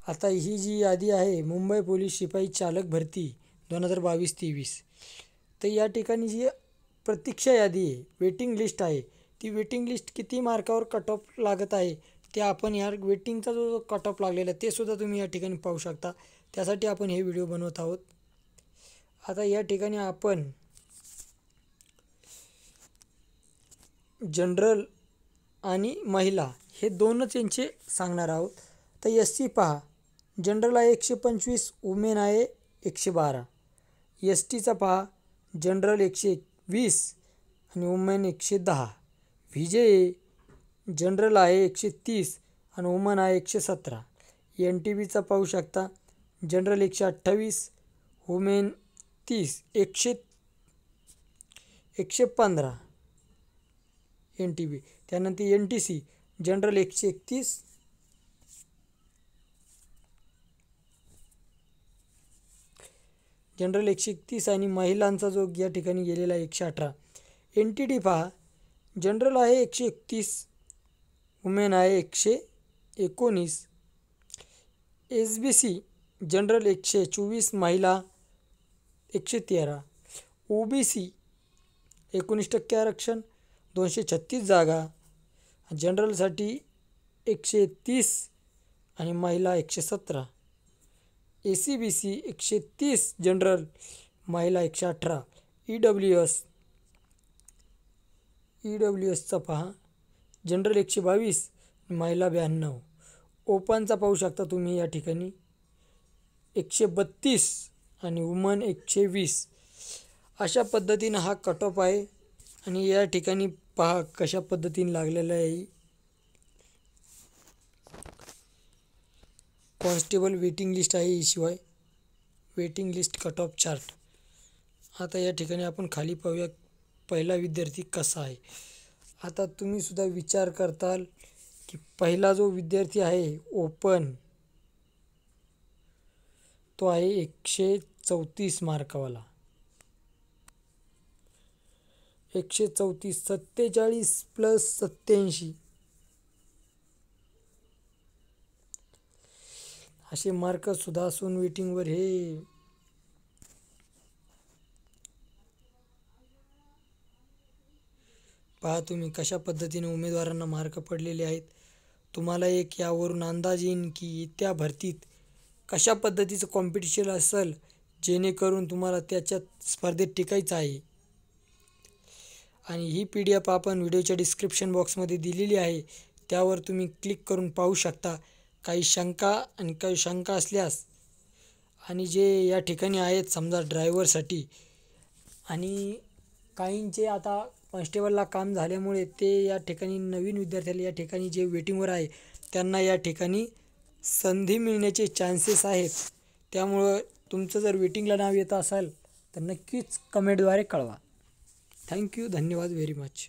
आता ही जी यादी आहे मुंबई पोलीस शिपाई चालक भरती 2022-23, तर या ठिकाणी जी प्रतीक्षा यादी आहे, वेटिंग लिस्ट आहे, ती वेटिंग लिस्ट किती मार्कावर कट ऑफ लागत आहे ते आपण या वेटिंगचा जो कट ऑफ लागलेला आहे ते सुद्धा तुम्ही या ठिकाणी पाहू शकता. त्यासाठी आपण हे व्हिडिओ बनवत आहोत. आता या ठिकाणी आपण जनरल आणि महिला हे दोनच यांचे सांगणार आहोत. तर SC पहा, जनरल आहे 125, वुमेन आहे 112. STचा पहा, जनरल 120 आणि वुमेन 110. VJ जनरल आहे 130 आणि वुमन आहे 117. NTBचा पाहू शकता, जनरल 128, वुमेन 30, 115 NTB. त्यानंतर NTC जनरल 131, जनरल 131 आणि महिलांचा जो या ठिकाणी गेलेला 118. NTD पहा, जनरल आहे 131, वुमेन आहे 119. SBC जनरल 124, महिला 113. OBC 19% आरक्षण, 236 जागा, जनरलसाठी 130 आणि महिला 117. ACBC 130 जनरल, महिला 118. EWSचा पहा, जनरल 122, महिला 92. ओपनचा पाहू शकता तुम्ही या ठिकाणी 132 आणि वुमन 120. अशा पद्धतीनं हा कट ऑफ आहे आणि या ठिकाणी पहा कशा पद्धतीने लागलेलं आहे. कॉन्स्टेबल वेटिंग लिस्ट आहे, शिवाय waiting list cut off chart. आता या ठिकाणी आपण खाली पाहूया पहिला विद्यार्थी कसा आहे. आता तुम्ही सुद्धा विचार करताल की पहिला जो विद्यार्थी आहे ओपन, तो आहे 134 मार्कावाला. 134, 47 प्लस 87 असे मार्क सुद्धा असून वेटिंगवर हे पहा तुम्ही कशा पद्धतीने उमेदवारांना मार्क पडलेले आहेत. तुम्हाला एक यावरून अंदाज येईन की त्या भरतीत कशा पद्धतीचं कॉम्पिटिशन असेल, जेणेकरून तुम्हाला त्याच्यात स्पर्धेत टिकायचं आहे. आणि ही PDF आपण व्हिडिओच्या डिस्क्रिप्शन बॉक्समध्ये दिलेली आहे, त्यावर तुम्ही क्लिक करून पाहू शकता. काही शंका असल्यास आणि जे या ठिकाणी आहेत समजा ड्रायव्हरसाठी आणि काहींचे आता कॉन्स्टेबलला काम झाल्यामुळे ते या ठिकाणी नवीन विद्यार्थ्याला या ठिकाणी जे वेटिंगवर आहे त्यांना या ठिकाणी संधी मिळण्याचे चान्सेस आहेत. त्यामुळं तुमचं जर वेटिंगला नाव येत असेल तर नक्कीच कमेंटद्वारे कळवा. थँक्यू, धन्यवाद व्हेरी मच.